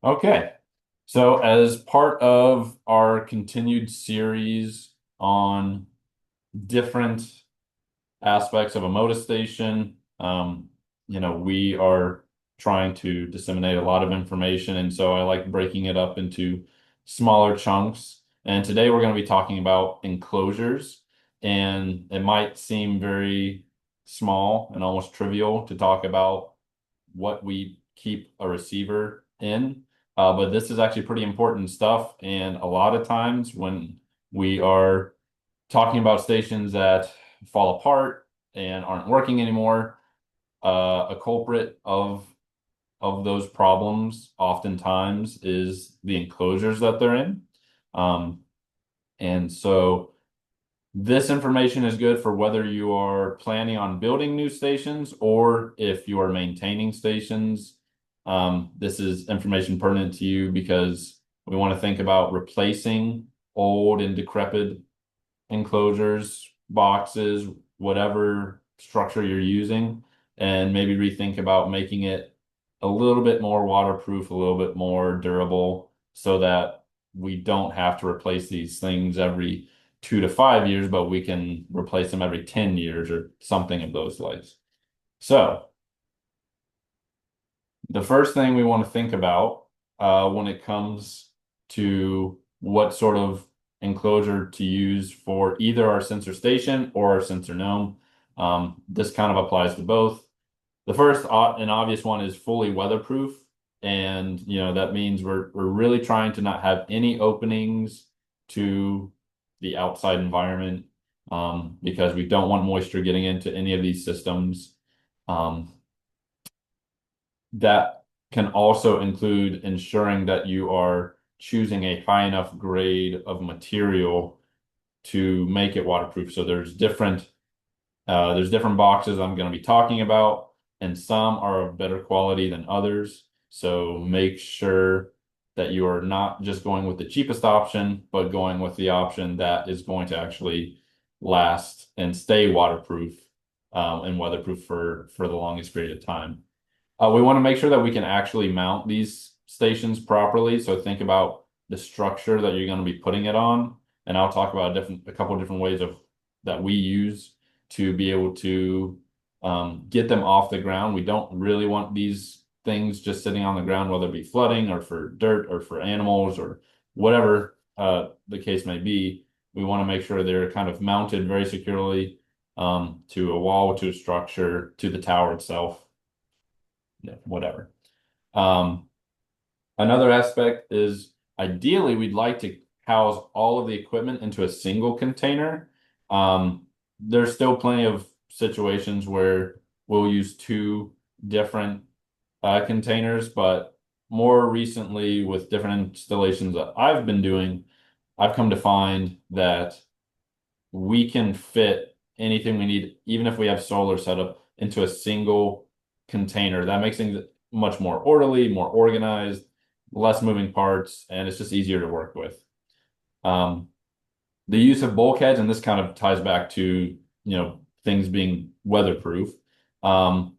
Okay, so as part of our continued series on different aspects of a Motus station, we are trying to disseminate a lot of information, and so I like breaking it up into smaller chunks. And today we're going to be talking about enclosures, and it might seem very small and almost trivial to talk about what we keep a receiver in. But this is actually pretty important stuff. And a lot of times when we are talking about stations that fall apart and aren't working anymore, a culprit of those problems oftentimes is the enclosures that they're in. Um, and so this information is good for whether you are planning on building new stations or if you are maintaining stations. This is information pertinent to you because we want to think about replacing old and decrepit enclosures, boxes, whatever structure you're using, and maybe rethink about making it a little bit more waterproof, a little bit more durable, so that we don't have to replace these things every 2 to 5 years, but we can replace them every 10 years or something of those likes. So the first thing we want to think about when it comes to what sort of enclosure to use for either our sensor station or our sensor gnome. This kind of applies to both. The first and obvious one is fully weatherproof. And that means we're really trying to not have any openings to the outside environment, because we don't want moisture getting into any of these systems. Um, that can also include ensuring that you are choosing a high enough grade of material to make it waterproof. So there's different boxes I'm going to be talking about, and some are of better quality than others. So make sure that you are not just going with the cheapest option, but going with the option that is going to actually last and stay waterproof, and weatherproof for the longest period of time. We want to make sure that we can actually mount these stations properly. So think about the structure that you're going to be putting it on, and I'll talk about a couple of different ways of that we use to be able to get them off the ground. We don't really want these things just sitting on the ground, whether it be flooding or for dirt or for animals or whatever the case may be. We want to make sure they're kind of mounted very securely, to a wall, to a structure, to the tower itself, whatever. Um, Another aspect is ideally we'd like to house all of the equipment into a single container. There's still plenty of situations where we'll use two different containers, but more recently with different installations that I've been doing, I've come to find that we can fit anything we need, even if we have solar set up, into a single container. That makes things much more orderly, more organized, less moving parts, and it's just easier to work with. Um, the use of bulkheads, and this kind of ties back to, things being weatherproof. Um,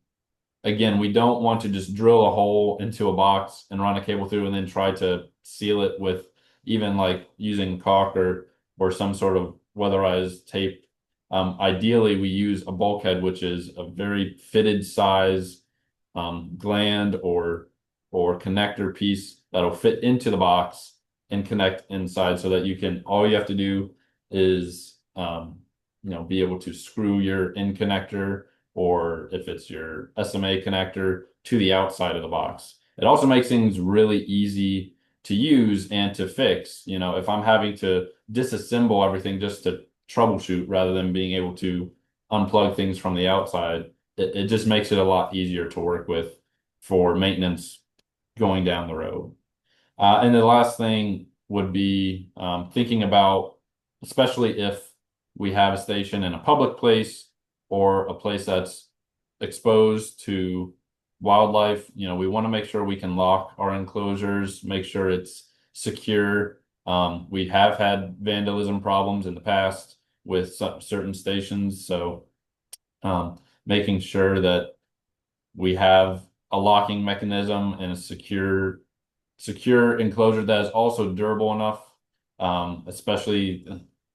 Again, we don't want to just drill a hole into a box and run a cable through and then try to seal it with even like using caulk or some sort of weatherized tape. Ideally, we use a bulkhead, which is a very fitted size gland or connector piece that'll fit into the box and connect inside, so that all you have to do is be able to screw your in connector, or if it's your SMA connector, to the outside of the box. It also makes things really easy to use and to fix. If I'm having to disassemble everything just to troubleshoot rather than being able to unplug things from the outside, it just makes it a lot easier to work with for maintenance going down the road. And the last thing would be thinking about, especially if we have a station in a public place or a place that's exposed to wildlife, we want to make sure we can lock our enclosures, make sure it's secure. We have had vandalism problems in the past with certain stations, so making sure that we have a locking mechanism and a secure secure enclosure that is also durable enough. Especially,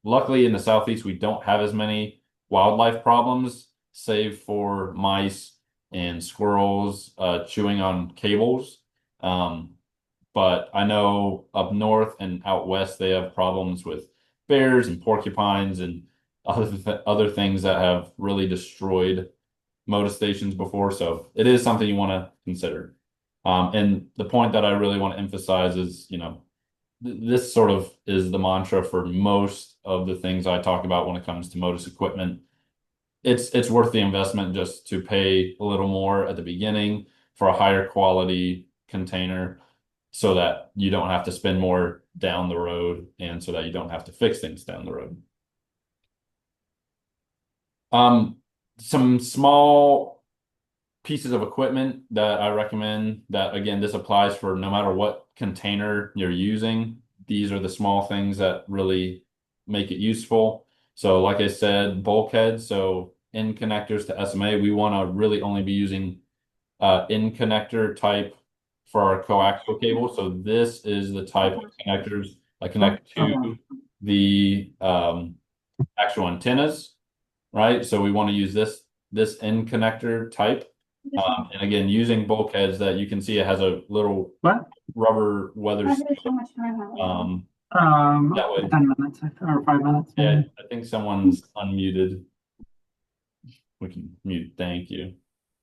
luckily in the Southeast, we don't have as many wildlife problems, save for mice and squirrels chewing on cables. But I know up north and out west, they have problems with bears and porcupines and other things that have really destroyed Motus stations before. So it is something you want to consider. And the point that I really want to emphasize is, this sort of is the mantra for most of the things I talk about when it comes to Motus equipment. It's worth the investment just to pay a little more at the beginning for a higher quality container so that you don't have to spend more down the road and so that you don't have to fix things down the road. Some small pieces of equipment that I recommend that, again, this applies for no matter what container you're using. These are the small things that really make it useful. So like I said, bulkheads, so end connectors to SMA, we want to really only be using end connector type for our coaxial cable. So this is the type of connectors that connect to the actual antennas, right? So we want to use this end connector type. And again, using bulkheads that you can see it has a little rubber weather seal. That way, 10 minutes or 5 minutes. yeah, I think someone's unmuted. We can mute, thank you.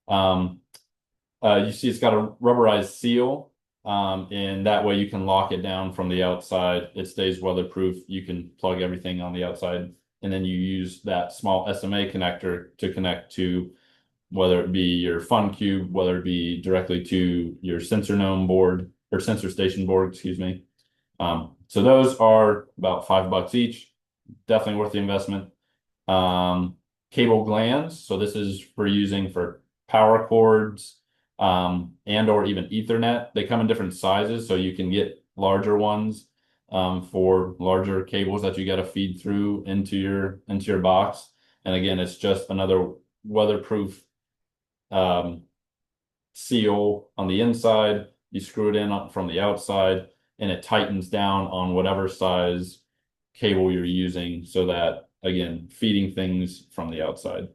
You see it's got a rubberized seal, and that way you can lock it down from the outside. It stays weatherproof. You can plug everything on the outside, and then you use that small SMA connector to connect to whether it be your fun cube, whether it be directly to your sensor gnome board or sensor station board, excuse me. So those are about $5 each. Definitely worth the investment. Cable glands. So this is for using for power cords, and or even Ethernet. They come in different sizes, so you can get larger ones for larger cables that you got to feed through into your box. And again, it's just another weatherproof seal on the inside. You screw it in from the outside, and it tightens down on whatever size cable you're using so that, again, feeding things from the outside.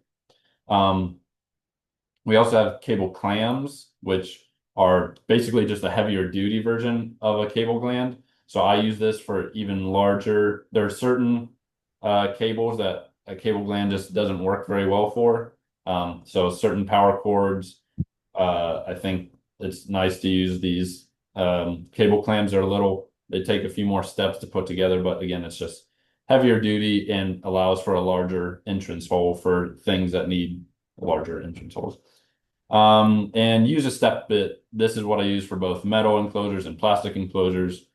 We also have cable clams, which are basically just a heavier duty version of a cable gland. So I use this for even larger. There are certain cables that a cable gland just doesn't work very well for. So certain power cords, I think it's nice to use these. Cable clams are they take a few more steps to put together, but again, it's just heavier duty and allows for a larger entrance hole for things that need larger entrance holes. And use a step bit. This is what I use for both metal enclosures and plastic enclosures.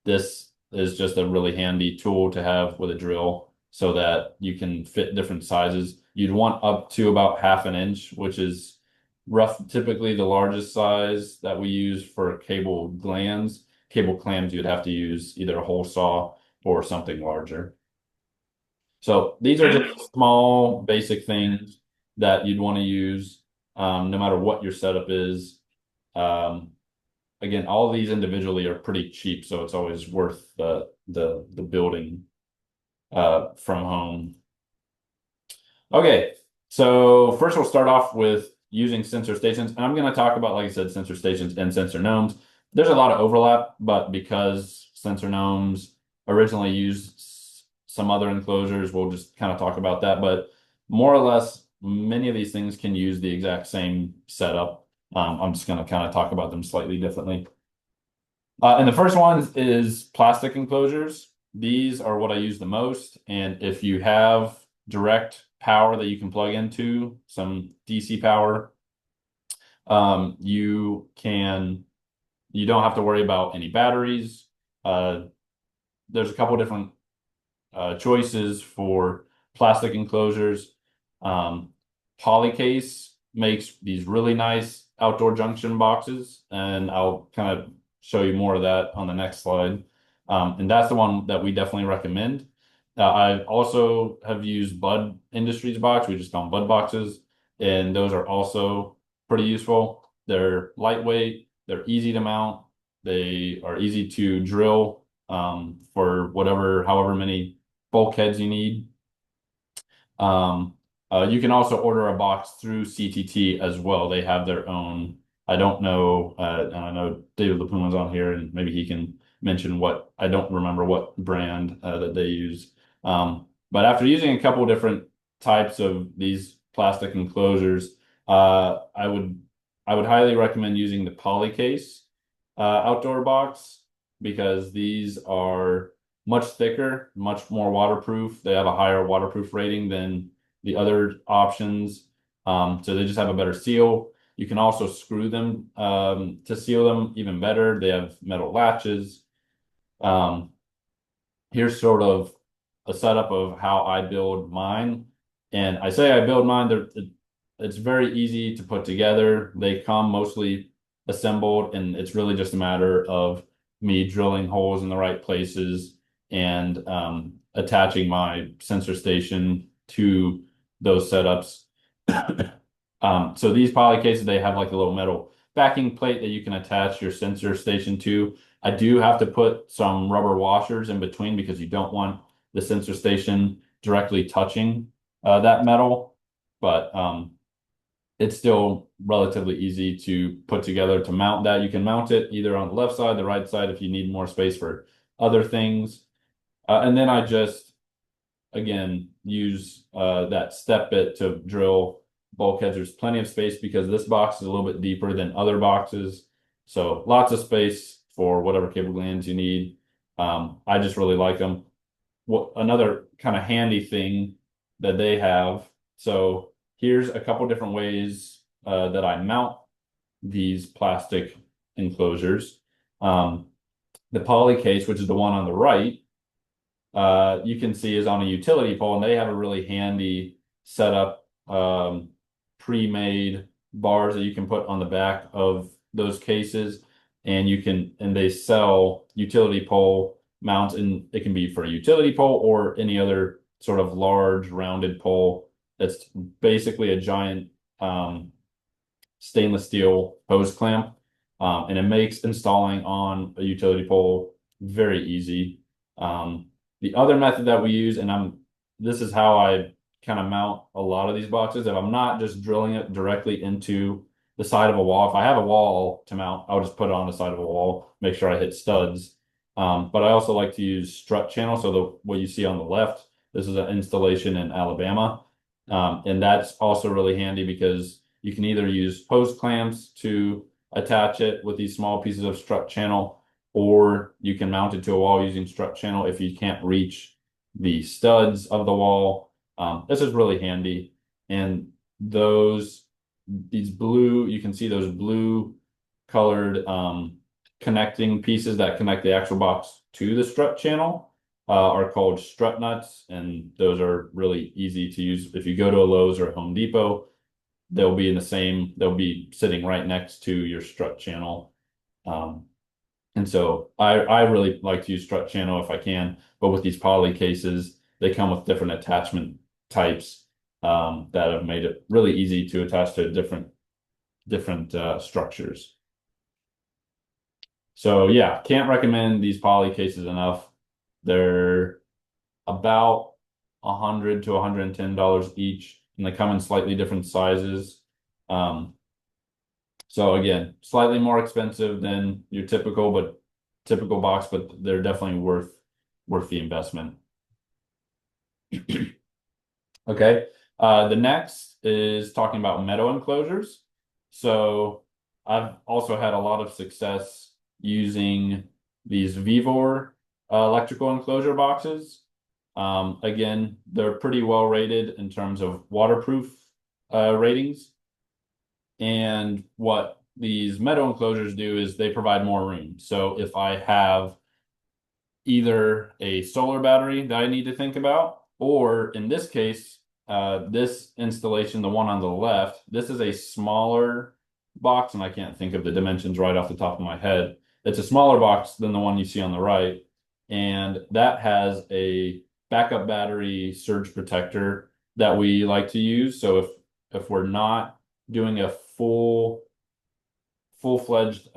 This is just a really handy tool to have with a drill so that you can fit different sizes. You'd want up to about 1/2 inch, which is typically the largest size that we use for cable glands. Cable clams, you'd have to use either a hole saw or something larger. So these are just small, basic things that you'd want to use no matter what your setup is. Again, all of these individually are pretty cheap, so it's always worth the building from home. Okay, so first we'll start off with using sensor stations, and I'm going to talk about, like I said, sensor stations and SensorGnomes. There's a lot of overlap, but because SensorGnomes originally used some other enclosures, we'll just kind of talk about that. But more or less, many of these things can use the exact same setup. I'm just going to kind of talk about them slightly differently. And the first one is plastic enclosures. These are what I use the most. And if you have direct power that you can plug into, some DC power, you don't have to worry about any batteries. There's a couple different choices for plastic enclosures. Polycase makes these really nice outdoor junction boxes, and I'll kind of show you more of that on the next slide. And that's the one that we definitely recommend. I also have used Bud Industries box. We just call them Bud boxes, and those are also pretty useful. They're lightweight, they're easy to mount, They are easy to drill for however many bulkheads you need. You can also order a box through CTT as well. They have their own. I don't know, and I know David Lapuma's on here, and maybe he can mention what I don't remember what brand that they use. But after using a couple different types of these plastic enclosures, I would highly recommend using the Polycase outdoor box because these are much thicker, much more waterproof. They have a higher waterproof rating than the other options. So they just have a better seal. You can also screw them to seal them even better. They have metal latches. Um, Here's sort of a setup of how I build mine. And I say I build mine, it's very easy to put together. They come mostly assembled, and it's really just a matter of me drilling holes in the right places and attaching my sensor station to those setups. So these poly cases, they have like a little metal backing plate that you can attach your sensor station to. I do have to put some rubber washers in between because you don't want the sensor station directly touching that metal, but it's still relatively easy to put together to mount that. You can mount it either on the left side, the right side if you need more space for other things. And then I just, again, use that step bit to drill bulkheads. There's plenty of space because this box is a little bit deeper than other boxes. So lots of space for whatever cable glands you need. I just really like them. Another kind of handy thing that they have. So here's a couple different ways that I mount these plastic enclosures. The poly case, which is the one on the right, you can see is on a utility pole, and they have a really handy setup, pre-made bars that you can put on the back of those cases, and they sell utility pole mounts, and it can be for a utility pole or any other sort of large rounded pole. That's basically a giant stainless steel hose clamp, and it makes installing on a utility pole very easy. The other method that we use, and this is how I kind of mount a lot of these boxes. If I'm not just drilling it directly into the side of a wall, if I have a wall to mount, I'll just put it on the side of a wall, make sure I hit studs. But I also like to use strut channel. So what you see on the left, this is an installation in Alabama. And that's also really handy because you can either use hose clamps to attach it with these small pieces of strut channel, or you can mount it to a wall using strut channel if you can't reach the studs of the wall. This is really handy. And you can see those blue colored connecting pieces that connect the actual box to the strut channel are called strut nuts, and those are really easy to use. If you go to a Lowe's or a Home Depot, they'll be sitting right next to your strut channel. And so I really like to use strut channel if I can, but with these poly cases, they come with different attachment types that have made it really easy to attach to different structures. So yeah, can't recommend these poly cases enough. They're about $100 to $110 each, and they come in slightly different sizes. So again, slightly more expensive than your typical box, but they're definitely worth the investment. Okay. The next is talking about meadow enclosures. So I've also had a lot of success using these Vevor electrical enclosure boxes. Again, they're pretty well rated in terms of waterproof ratings. And what these meadow enclosures do is they provide more room. So if I have either a solar battery that I need to think about, or in this case, this installation, the one on the left, this is a smaller box, and I can't think of the dimensions right off the top of my head. It's a smaller box than the one you see on the right, and that has a backup battery surge protector that we like to use. So if we're not doing a full full-fledged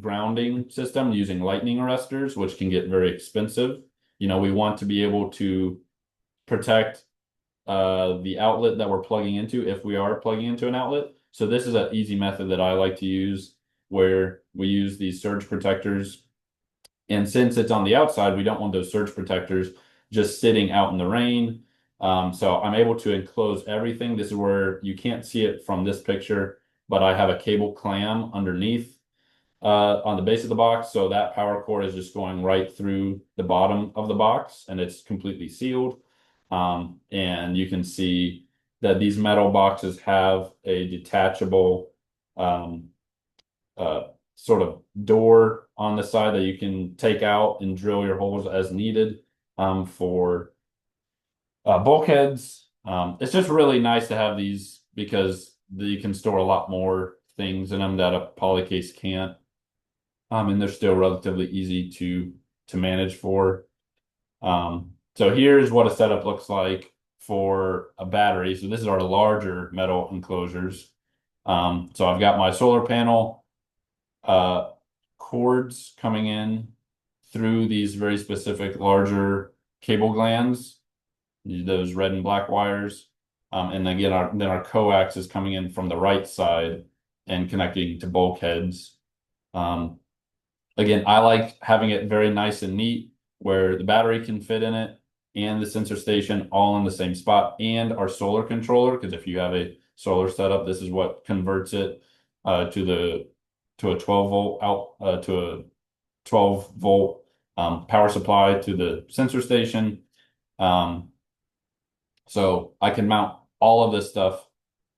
grounding system using lightning arresters, which can get very expensive. We want to be able to protect the outlet that we're plugging into if we are plugging into an outlet. So this is an easy method that I like to use where we use these surge protectors. And since it's on the outside, we don't want those surge protectors just sitting out in the rain. So I'm able to enclose everything. This is where you can't see it from this picture, but I have a cable clam underneath on the base of the box. So that power cord is just going right through the bottom of the box and it's completely sealed. And you can see that these metal boxes have a detachable sort of door on the side that you can take out and drill your holes as needed for bulkheads. It's just really nice to have these because you can store a lot more things in them that a poly case can't. And they're still relatively easy to manage for. So here's what a setup looks like for a battery. So this is our larger metal enclosures. So I've got my solar panel cords coming in through these very specific larger cable glands, those red and black wires. And again, our coax is coming in from the right side and connecting to bulkheads. Again, I like having it very nice and neat where the battery can fit in it and the sensor station all in the same spot and our solar controller, because if you have a solar setup, this is what converts it to a 12 volt out to a 12 volt power supply to the sensor station. So I can mount all of this stuff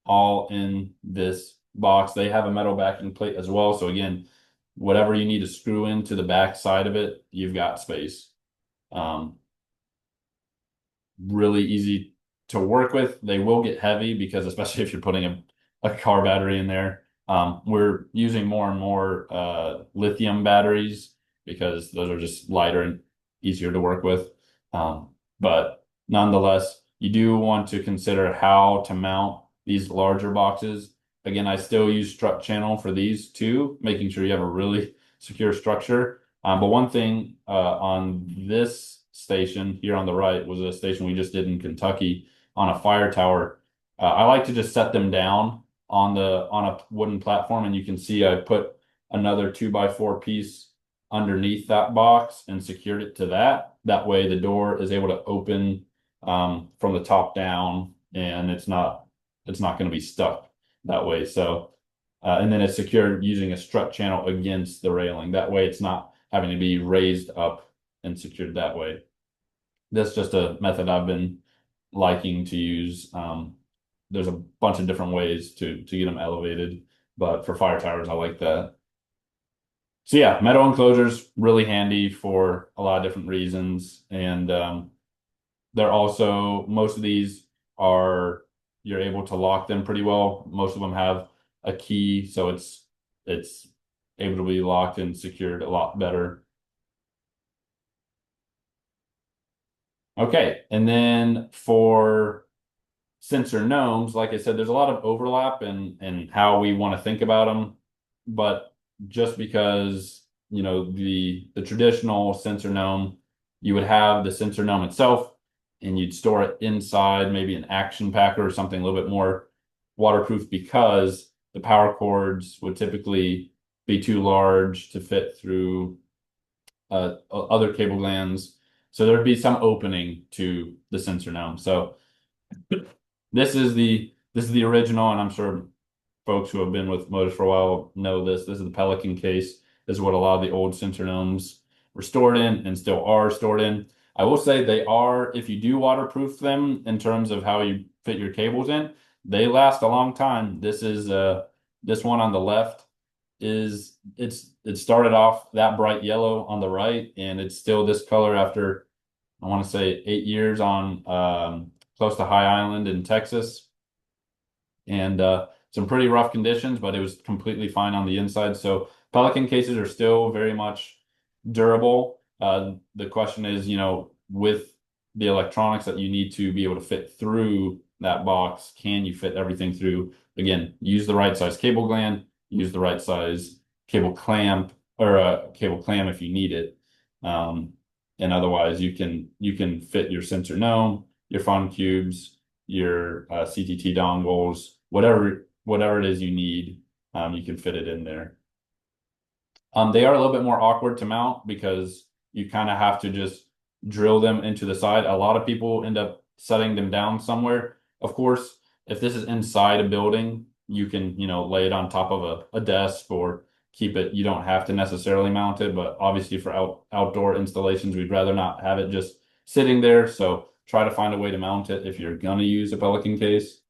all in this box. They have a metal backing plate as well. So again, whatever you need to screw into the back side of it, you've got space. Really easy to work with. They will get heavy because especially if you're putting a car battery in there. We're using more and more lithium batteries because those are just lighter and easier to work with. But nonetheless, you do want to consider how to mount these larger boxes. Again, I still use strut channel for these too, making sure you have a really secure structure. But one thing on this station here on the right was a station we just did in Kentucky on a fire tower. I like to just set them down on a wooden platform, and you can see I put another 2x4 piece underneath that box and secured it to that. That way the door is able to open from the top down, and it's not going to be stuck that way. So and then it's secured using a strut channel against the railing. That way it's not having to be raised up and secured that way. That's just a method I've been liking to use. There's a bunch of different ways to get them elevated, but for fire towers, I like that. So yeah, metal enclosures really handy for a lot of different reasons, and they're also most of these are you're able to lock them pretty well. Most of them have a key, so it's able to be locked and secured a lot better. Okay, and then for SensorGnomes, like I said, there's a lot of overlap in how we want to think about them, but just because the traditional sensor gnome, you would have the sensor gnome itself, and you'd store it inside maybe an action packer or something a little bit more waterproof because the power cords would typically be too large to fit through other cable glands. So there'd be some opening to the sensor gnome. So this is the original, and I'm sure folks who have been with Motus for a while know this. This is the Pelican case. This is what a lot of the old sensor gnomes were stored in and still are stored in. I will say they are, if you do waterproof them in terms of how you fit your cables in, they last a long time. This is this one on the left it started off that bright yellow on the right, and it's still this color after I want to say 8 years on close to High Island in Texas, and some pretty rough conditions, but it was completely fine on the inside. So Pelican cases are still very much durable. The question is, with the electronics that you need to be able to fit through that box, can you fit everything through? Again, use the right size cable gland, use the right size cable clamp or a cable clam if you need it. And otherwise you can fit your sensor gnome, your fun cubes, your CTT dongles, whatever it is you need, you can fit it in there. They are a little bit more awkward to mount because you kind of have to just drill them into the side. A lot of people end up setting them down somewhere. Of course, if this is inside a building, you can, lay it on top of a desk or keep it. You don't have to necessarily mount it, but obviously for outdoor installations, we'd rather not have it just sitting there. So try to find a way to mount it if you're gonna use a Pelican case.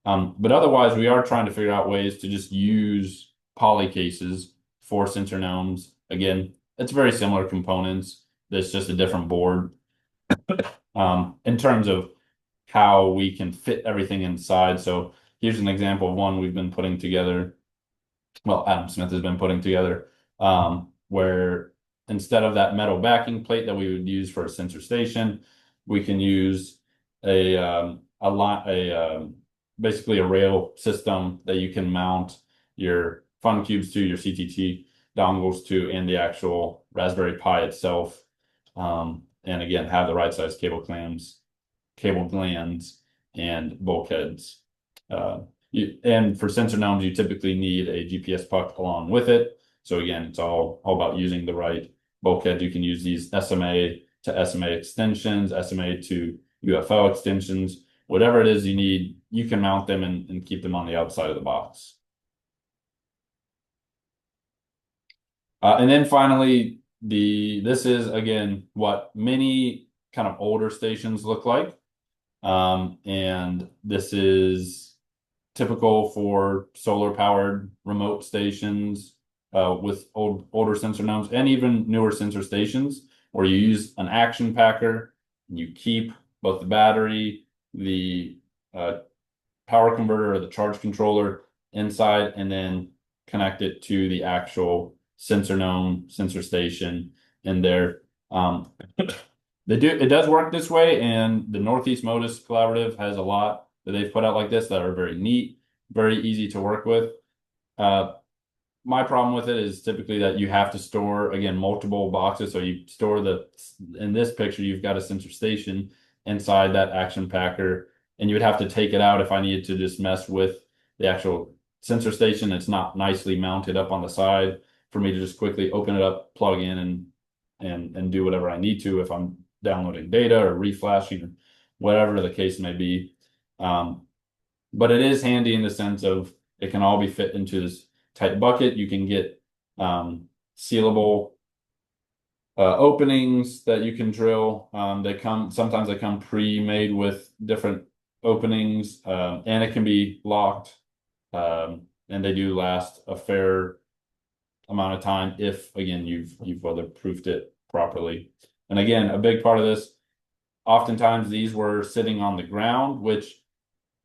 But otherwise, we are trying to figure out ways to just use poly cases for sensor gnomes. Again, it's very similar components. It's just a different board. In terms of how we can fit everything inside. So here's an example of one we've been putting together. Well, Adam Smith has been putting together, where instead of that metal backing plate that we would use for a sensor station, we can use basically a rail system that you can mount your fun cubes to, your CTT dongles to, and the actual Raspberry Pi itself. And again, have the right size cable clams, cable glands, and bulkheads. And for sensor gnomes, you typically need a GPS puck along with it. So again, it's all about using the right bulkhead. You can use these SMA to SMA extensions, SMA to UFO extensions, whatever it is you need, you can mount them and keep them on the outside of the box. And then finally, this is again what many kind of older stations look like. And this is typical for solar powered remote stations with older sensor gnomes and even newer sensor stations where you use an action packer, you keep both the battery, the power converter or the charge controller inside, and then connect it to the actual sensor gnome, sensor station in there. It does work this way, and the Northeast Motus Collaborative has a lot that they've put out like this that are very neat, very easy to work with. My problem with it is typically that you have to store, again, multiple boxes. So you store in this picture, you've got a sensor station inside that action packer, and you would have to take it out if I needed to just mess with the actual sensor station. It's not nicely mounted up on the side for me to just quickly open it up, plug in, and do whatever I need to if I'm downloading data or reflashing or whatever the case may be. But it is handy in the sense of it can all be fit into this tight bucket. You can get sealable openings that you can drill. Sometimes they come pre-made with different openings, and it can be locked. And they do last a fair amount of time if, again, you've weatherproofed it properly. And again, a big part of this, oftentimes these were sitting on the ground, which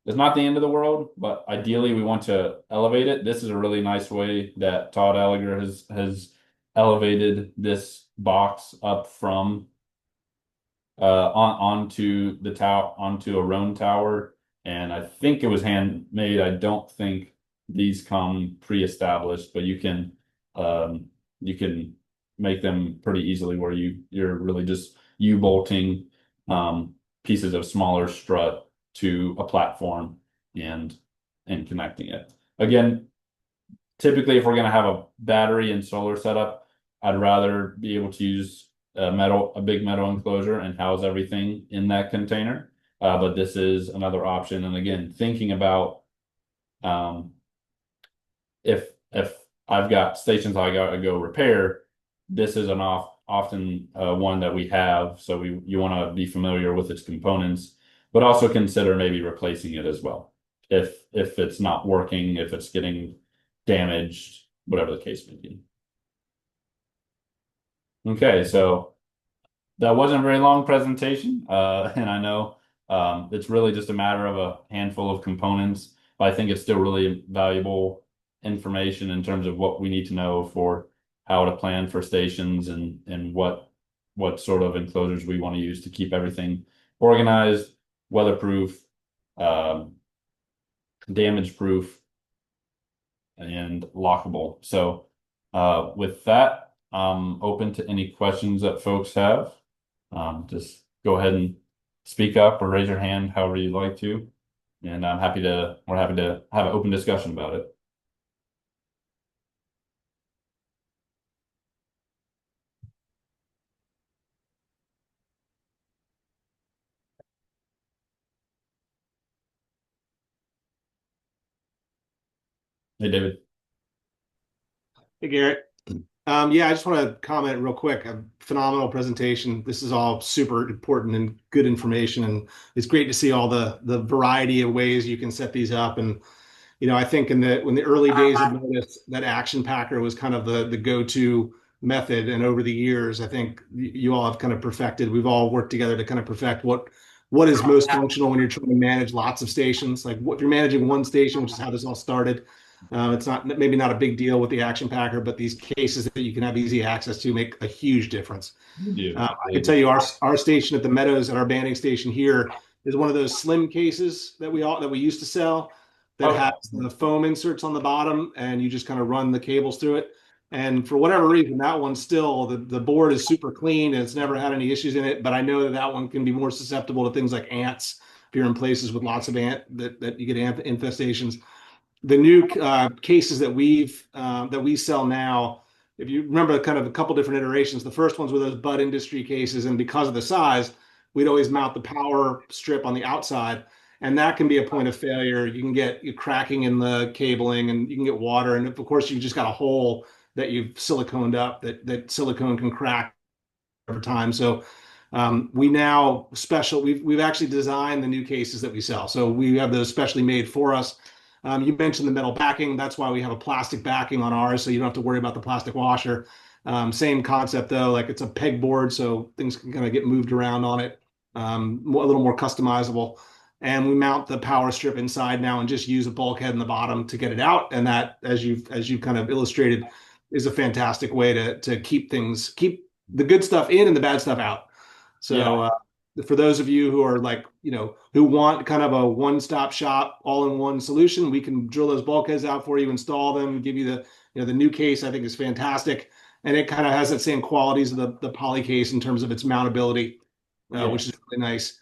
is not the end of the world, but ideally we want to elevate it. This is a really nice way that Todd Alliger has elevated this box up from onto a Roan tower. And I think it was handmade. I don't think these come pre-established, but you can make them pretty easily where you're really just U-bolting pieces of smaller strut to a platform and connecting it. Again, typically if we're going to have a battery and solar setup, I'd rather be able to use a big metal enclosure and house everything in that container. But this is another option. And again, thinking about if I've got stations I gotta go repair, this is often one that we have. So you want to be familiar with its components, but also consider maybe replacing it as well if it's not working, if it's getting damaged, whatever the case may be. Okay, so that wasn't a very long presentation, and I know it's really just a matter of a handful of components, but I think it's still really valuable information in terms of what we need to know for how to plan for stations and what sort of enclosures we want to use to keep everything organized, weatherproof, damage proof, and lockable. So With that, I'm open to any questions that folks have. Just go ahead and speak up or raise your hand, however you'd like to. And we're happy to have an open discussion about it. Hey, David. Hey, Garrett. Yeah, I just want to comment real quick. A phenomenal presentation. This is all super important and good information, and it's great to see all the variety of ways you can set these up. And I think in the early days of Motus, that action packer was kind of the go-to method. And over the years, I think you all have kind of perfected. We've all worked together to kind of perfect what is most functional when you're trying to manage lots of stations. Like what if you're managing one station, which is how this all started. It's not maybe not a big deal with the action packer, but these cases that you can have easy access to make a huge difference. You do. I can tell you our station at the Meadows at our banding station here is one of those slim cases that we used to sell that has Okay. the foam inserts on the bottom, and you just kind of run the cables through it. And for whatever reason, that one still the board is super clean and it's never had any issues in it. But I know that that one can be more susceptible to things like ants if you're in places with lots of ant that you get ant infestations. The new cases that we sell now, if you remember, kind of a couple different iterations. The first ones were those Bud Industry cases, and because of the size, we'd always mount the power strip on the outside, and that can be a point of failure. You can get cracking in the cabling, and you can get water, and of course, you just got a hole that you've siliconed up that silicone can crack over time. So we now special we've actually designed the new cases that we sell. So we have those specially made for us. You mentioned the metal backing. That's why we have a plastic backing on ours, so you don't have to worry about the plastic washer. Same concept though, like it's a pegboard, so things can kind of get moved around on it. A little more customizable. And we mount the power strip inside now and just use a bulkhead in the bottom to get it out. And that, as you kind of illustrated, is a fantastic way to keep the good stuff in and the bad stuff out. So Yeah. for those of you who are like, who want kind of a one-stop shop, all-in-one solution, we can drill those bulkheads out for you, install them, give you the new case. I think is fantastic, and it kind of has that same qualities of the poly case in terms of its mountability, Yeah. which is really nice.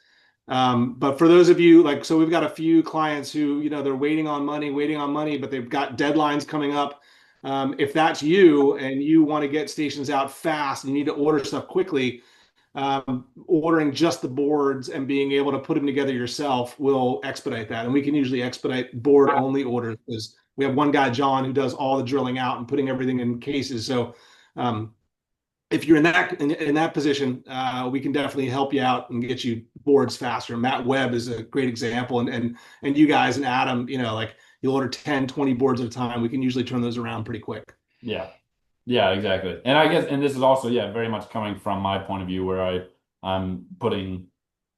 But for those of you like, so we've got a few clients who, they're waiting on money, but they've got deadlines coming up. If that's you and you want to get stations out fast and you need to order stuff quickly, ordering just the boards and being able to put them together yourself will expedite that. And we can usually expedite board only orders because we have one guy, John, who does all the drilling out and putting everything in cases. So um, if you're in that position, we can definitely help you out and get you boards faster. Matt Webb is a great example, and you guys and Adam, like you order 10, 20 boards at a time. We can usually turn those around pretty quick. Yeah. Yeah, exactly. And I guess, and this is also, yeah, very much coming from my point of view where I'm putting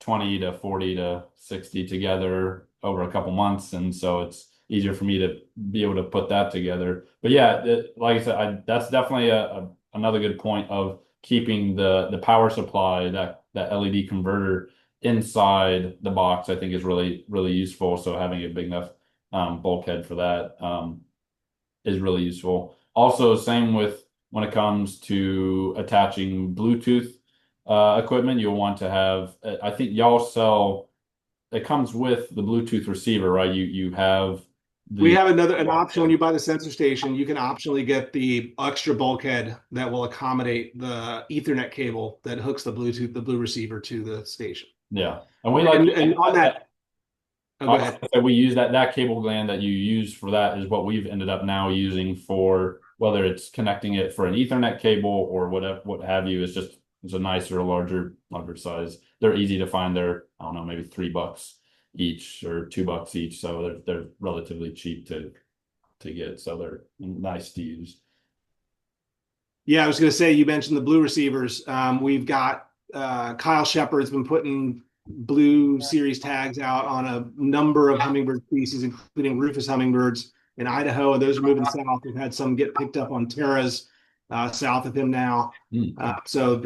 20 to 40 to 60 together over a couple months. And so it's easier for me to be able to put that together. But yeah, like I said, that's definitely another good point of keeping the power supply, that LED converter inside the box, I think is really, really useful. So having a big enough bulkhead for that is really useful. Also, same with when it comes to attaching Bluetooth equipment, you'll want to have, I think y'all sell, it comes with the Bluetooth receiver, right? You have We the, have an option when you buy the sensor station. You can optionally get the extra bulkhead that will accommodate the Ethernet cable that hooks the blue receiver to the station. yeah. And we like, And on that, oh, I go was ahead. gonna say we use that cable gland that you use for that is what we've ended up now using for whether it's connecting it for an Ethernet cable or whatever, what have you. It's a nicer, larger size. They're easy to find. They're, I don't know, maybe $3 each or $2 each. So they're relatively cheap to get. So they're nice to use. Yeah, I was going to say you mentioned the blue receivers. We've got Kyle Shepard's been putting blue series tags out on a number of hummingbird species, including rufous hummingbirds in Idaho. Those are moving south. We've had some get picked up on terras south of him now. Mm. So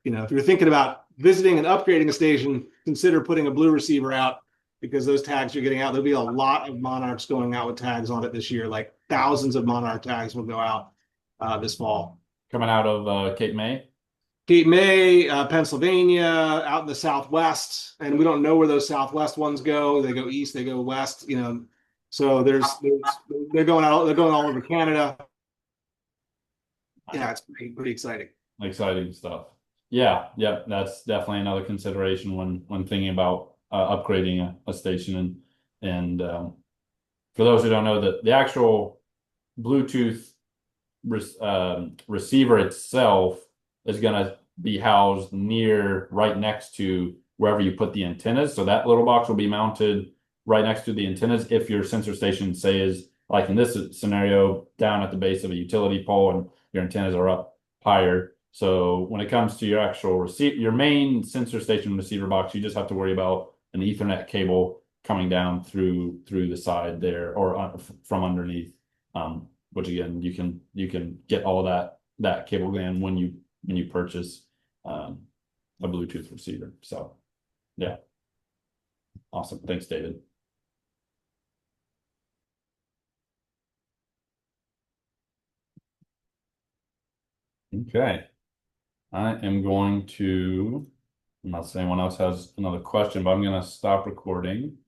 if you're thinking about visiting and upgrading a station, consider putting a blue receiver out because those tags are getting out. There'll be a lot of monarchs going out with tags on it this year. Like thousands of monarch tags will go out. this fall. Coming out of Cape May. Cape May, Pennsylvania, out in the Southwest, and we don't know where those Southwest ones go. They go east, they go west, you know. So they're going out, they're going all over Canada. Yeah, it's pretty exciting. Exciting stuff. Yeah, yeah, that's definitely another consideration when thinking about upgrading a station. And for those who don't know, that the actual Bluetooth receiver itself is going to be housed near right next to wherever you put the antennas. So that little box will be mounted right next to the antennas if your sensor station, say, is like in this scenario, down at the base of a utility pole and your antennas are up higher. So when it comes to your actual receive your main sensor station receiver box, you just have to worry about an Ethernet cable coming down through the side there or from underneath. Which again, you can get all of that cable GLAN when you purchase a Bluetooth receiver. So yeah, awesome. Thanks, David. Okay, I am going to. I'm not saying anyone else has another question, but I'm going to stop recording.